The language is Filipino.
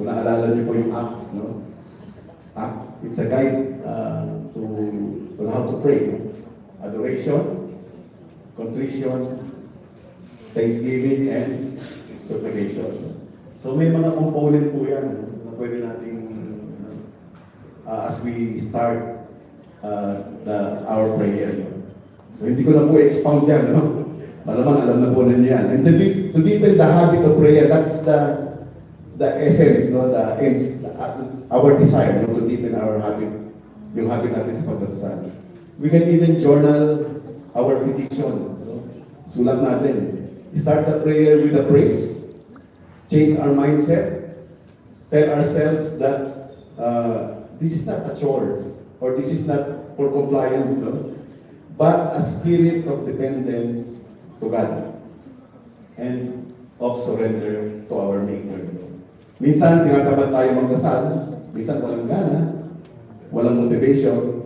Kung naalala niyo po yung Acts, no? Acts, it's a guide to on how to pray. No? Adoration, contrition, thanksgiving, and supplication. So may mga component po yan na pwede nating as we start our prayer. No? So hindi ko na po expound yan, no? Malamang alam na po ninyo yan. And to deepen the habit of prayer, that's the essence, no? Our desire, no? To deepen our habit, yung habit natin sa pagdadasal. We can even journal our petition. No? Sulat natin. Start the prayer with a praise. Change our mindset. Tell ourselves that this is not a chore or this is not for compliance, no? But a spirit of dependence to God and of surrender to our Maker. Minsan, tinatamad tayo magdasal. Minsan, walang gana, walang motivation.